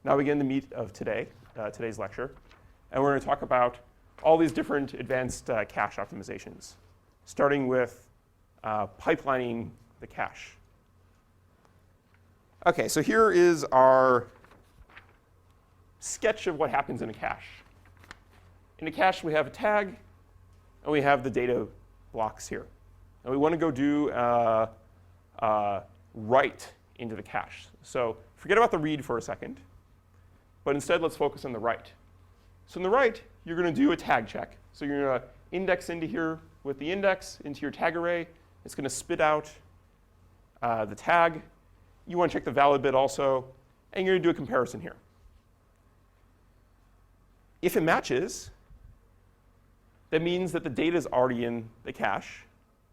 Now we begin the meat of today's lecture. And we're going to talk about all these different advanced cache optimizations, starting with pipelining the cache. OK, so here is our sketch of what happens in a cache. In a cache, we have a tag, and we have the data blocks here. And we want to go do write into the cache. So forget about the read for a second. But instead, let's focus on the write. So in the write, you're going to do a tag check. So you're going to index into here with the index into your tag array. It's going to spit out the tag. You want to check the valid bit also. And you're going to do a comparison here. If it matches, that means that the data is already in the cache.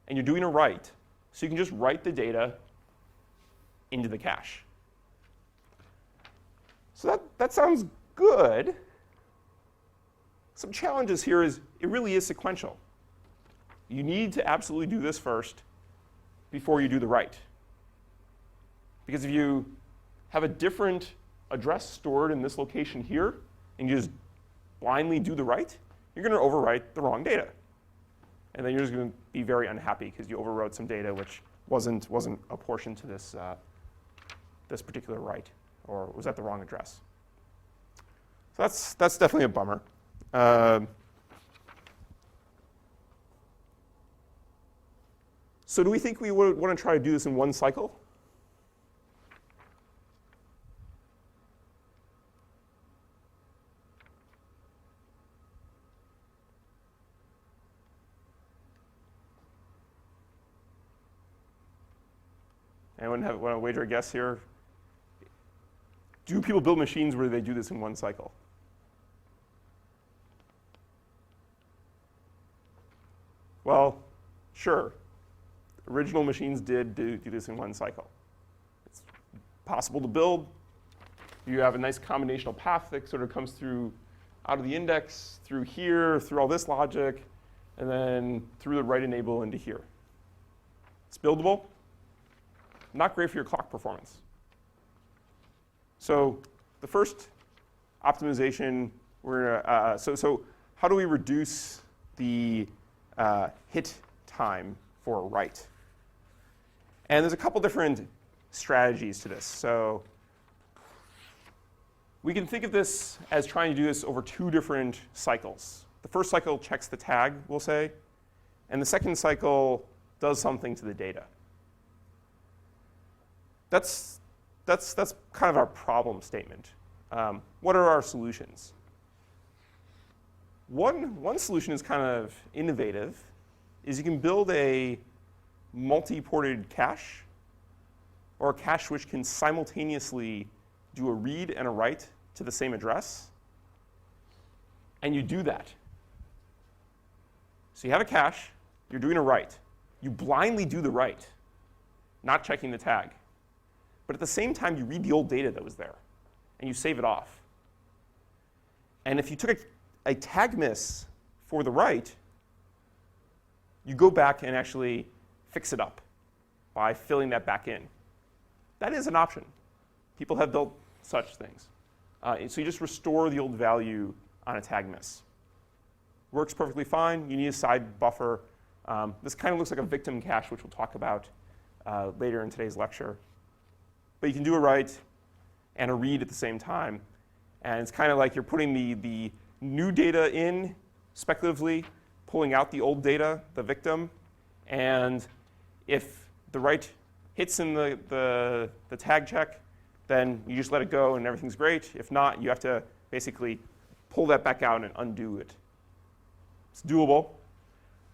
And you're doing a write. So you can just write the data into the cache. So that sounds good. Some challenges here is it really is sequential. You need to absolutely do this first before you do the write. Because if you have a different address stored in this location here, and you just blindly do the write, you're going to overwrite the wrong data. And then you're just going to be very unhappy because you overwrote some data which wasn't apportioned to this particular write, or was at the wrong address. So that's definitely a bummer. So do we think we would want to try to do this in one cycle? Anyone want to wager a guess here? Do people build machines where they do this in one cycle? Well, sure. Original machines did do this in one cycle. It's possible to build. You have a nice combinational path that sort of comes through out of the index, through here, through all this logic, and then through the write enable into here. It's buildable. Not great for your clock performance. So the first optimization, so how do we reduce the hit time for a write? And there's a couple different strategies to this. So we can think of this as trying to do this over two different cycles. The first cycle checks the tag, we'll say, and the second cycle does something to the data. That's kind of our problem statement. What are our solutions? One solution is kind of innovative, is you can build a multi-ported cache, or a cache which can simultaneously do a read and a write to the same address. And you do that. So you have a cache, you're doing a write. You blindly do the write, not checking the tag. But at the same time, you read the old data that was there, and you save it off. And if you took a tag miss for the write, you go back and actually fix it up by filling that back in. That is an option. People have built such things. So you just restore the old value on a tag miss. Works perfectly fine. You need a side buffer. This kind of looks like a victim cache, which we'll talk about later in today's lecture. But you can do a write and a read at the same time. And it's kind of like you're putting the new data in speculatively, pulling out the old data, the victim. And if the write hits in the tag check, then you just let it go and everything's great. If not, you have to basically pull that back out and undo it. It's doable.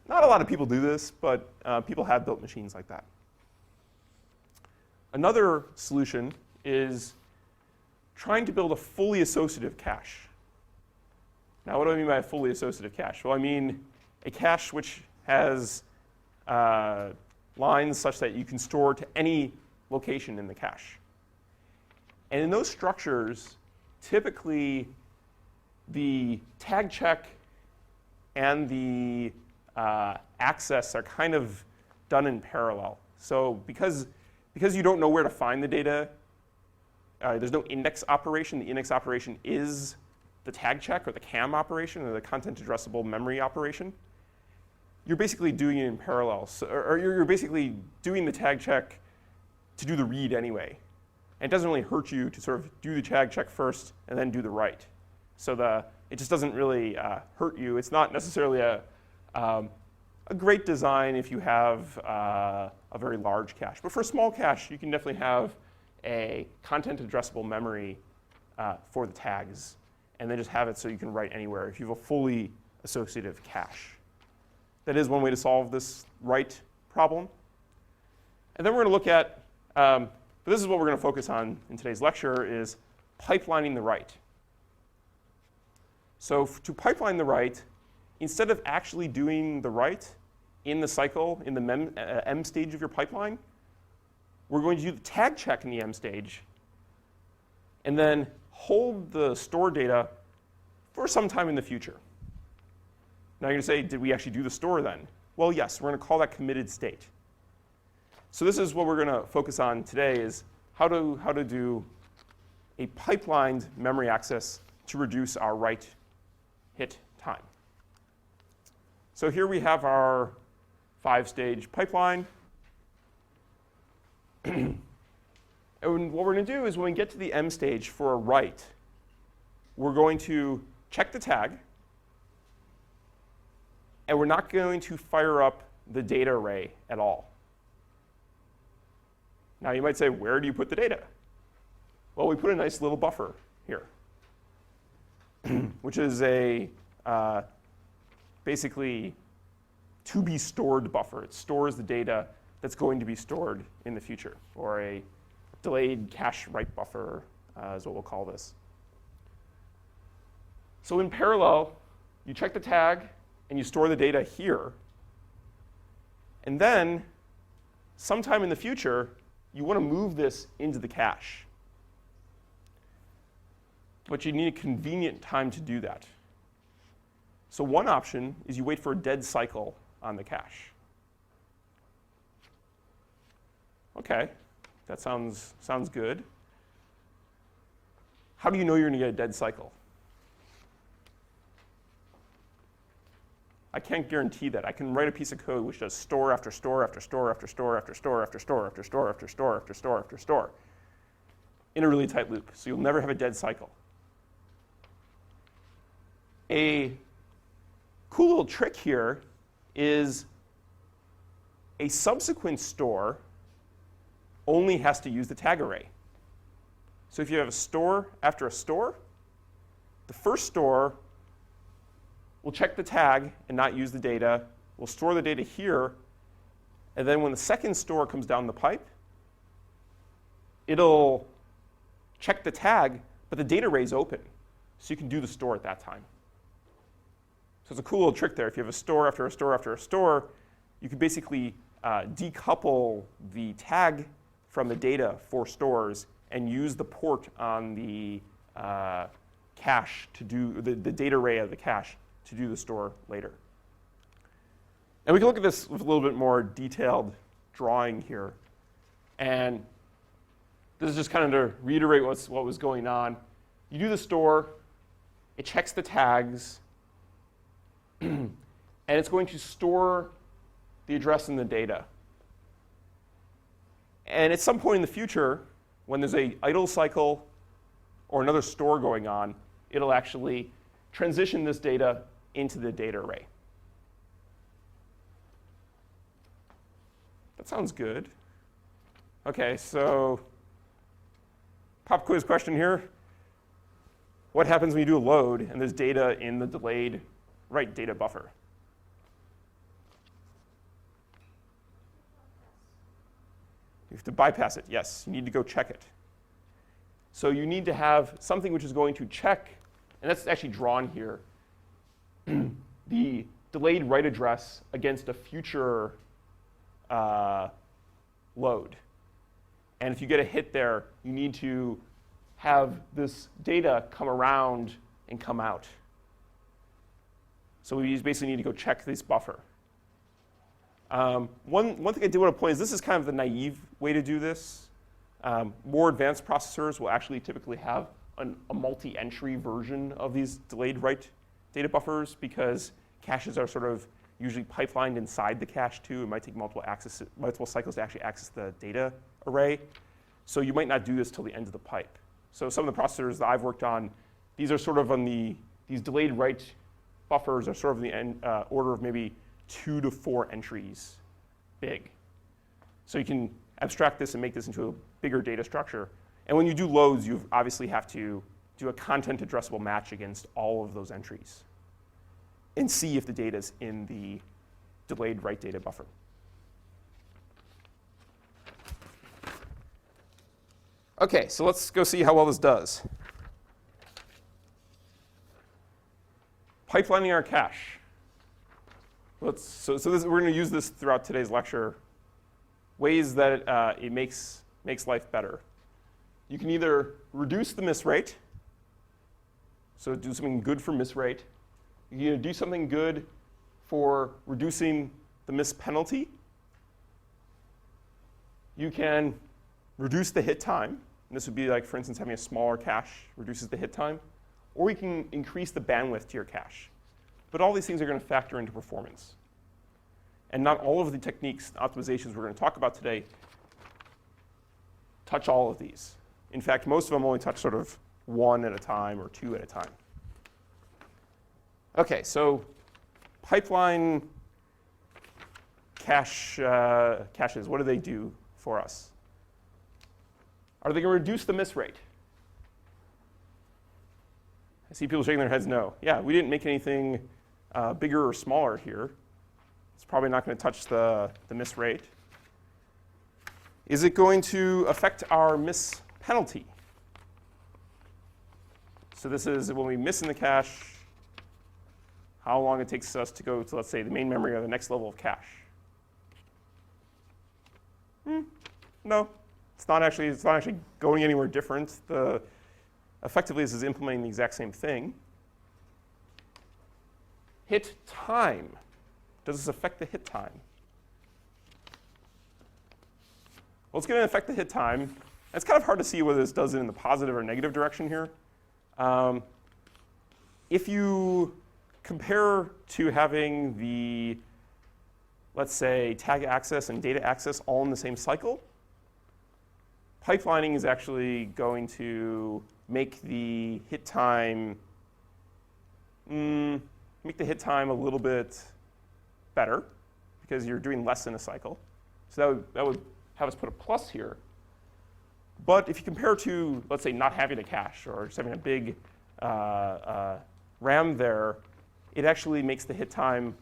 Not a lot of people do this, but people have built machines like that. Another solution is trying to build a fully associative cache. Now, what do I mean by a fully associative cache? Well, I mean a cache which has lines such that you can store to any location in the cache. And in those structures, typically the tag check and the access are kind of done in parallel. So because you don't know where to find the data, there's no index operation. The index operation is the tag check or the CAM operation or the content addressable memory operation. You're basically doing it in parallel. So, or you're basically doing the tag check to do the read anyway. And it doesn't really hurt you to sort of do the tag check first and then do the write. So it just doesn't really hurt you. It's not necessarily a great design if you have a very large cache. But for a small cache, you can definitely have a content addressable memory for the tags, and then just have it so you can write anywhere if you have a fully associative cache. That is one way to solve this write problem. And then we're going to look at, but this is what we're going to focus on in today's lecture, is pipelining the write. So to pipeline the write, instead of actually doing the write in the cycle, in the M stage of your pipeline, we're going to do the tag check in the M stage, and then hold the store data for some time in the future. Now you're going to say, did we actually do the store then? Well, yes, we're going to call that committed state. So this is what we're going to focus on today, is how to do a pipelined memory access to reduce our write hit time. So here we have our 5-stage pipeline. And what we're going to do is when we get to the M stage for a write, we're going to check the tag, and we're not going to fire up the data array at all. Now you might say, where do you put the data? Well, we put a nice little buffer here, which is a basically to be stored buffer. It stores the data that's going to be stored in the future, or a delayed cache write buffer is what we'll call this. So in parallel, you check the tag and you store the data here. And then sometime in the future, you want to move this into the cache. But you need a convenient time to do that. So one option is you wait for a dead cycle on the cache. OK, that sounds good. How do you know you're going to get a dead cycle? I can't guarantee that. I can write a piece of code which does store after store after store after store after store after store after store after store after store after store in a really tight loop. So you'll never have a dead cycle. A cool little trick here is a subsequent store only has to use the tag array. So if you have a store after a store, the first store will check the tag and not use the data. We'll store the data here. And then when the second store comes down the pipe, it'll check the tag, but the data array is open. So you can do the store at that time. So it's a cool little trick there. If you have a store after a store after a store, you can basically decouple the tag from the data for stores and use the port on the cache to do the data array of the cache to do the store later. And we can look at this with a little bit more detailed drawing here. And this is just kind of to reiterate what was going on. You do the store, it checks the tags, and it's going to store the address and the data. And at some point in the future, when there's an idle cycle or another store going on, it'll actually transition this data into the data array. That sounds good. OK, so pop quiz question here. What happens when you do a load and there's data in the delayed write data buffer? You have to bypass it. Yes, you need to go check it. So you need to have something which is going to check, and that's actually drawn here, the delayed write address against a future load. And if you get a hit there, you need to have this data come around and come out. So we basically need to go check this buffer. One thing I do want to point is this is kind of the naive way to do this. More advanced processors will actually typically have a multi-entry version of these delayed write data buffers because caches are sort of usually pipelined inside the cache too. It might take multiple cycles to actually access the data array. So you might not do this till the end of the pipe. So some of the processors that I've worked on, these are sort of on these delayed write buffers are sort of in the order of maybe 2 to 4 entries big. So you can abstract this and make this into a bigger data structure. And when you do loads, you obviously have to do a content addressable match against all of those entries and see if the data is in the delayed write data buffer. OK, so let's go see how well this does. Pipelining our cache. We're going to use this throughout today's lecture. Ways that it makes life better. You can either reduce the miss rate, so do something good for miss rate. You can either do something good for reducing the miss penalty. You can reduce the hit time. And this would be like, for instance, having a smaller cache reduces the hit time. Or you can increase the bandwidth to your cache. But all these things are going to factor into performance. And not all of the techniques, optimizations we're going to talk about today touch all of these. In fact, most of them only touch sort of 1 at a time or 2 at a time. OK, so pipeline caches, what do they do for us? Are they going to reduce the miss rate? I see people shaking their heads no. Yeah, we didn't make anything bigger or smaller here. It's probably not going to touch the miss rate. Is it going to affect our miss penalty? So this is when we miss in the cache, how long it takes us to go to, let's say, the main memory or the next level of cache. No, it's not actually going anywhere different. Effectively, this is implementing the exact same thing. Hit time. Does this affect the hit time? Well, it's going to affect the hit time. It's kind of hard to see whether this does it in the positive or negative direction here. If you compare to having the, let's say, tag access and data access all in the same cycle, pipelining is actually going to make the hit time a little bit better because you're doing less in a cycle. So that would have us put a plus here. But if you compare to, let's say, not having a cache or just having a big RAM there, it actually makes the hit time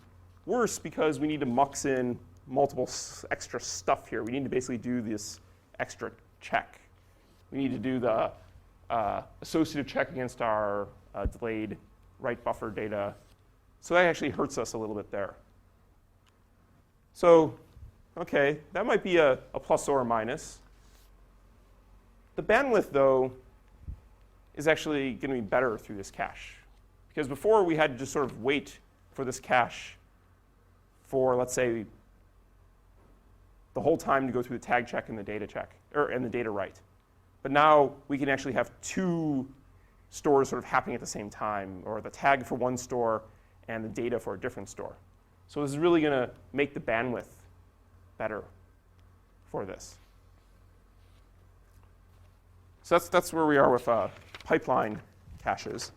worse because we need to mux in multiple extra stuff here. We need to basically do this extra check. We need to do the associative check against our delayed write buffer data. So that actually hurts us a little bit there. So, OK, that might be a plus or a minus. The bandwidth, though, is actually going to be better through this cache. Because before, we had to just sort of wait for this cache for, let's say, the whole time to go through the tag check and the data check, and the data write. But now we can actually have 2 stores sort of happening at the same time, or the tag for one store and the data for a different store. So this is really going to make the bandwidth better for this. So that's where we are with pipeline caches.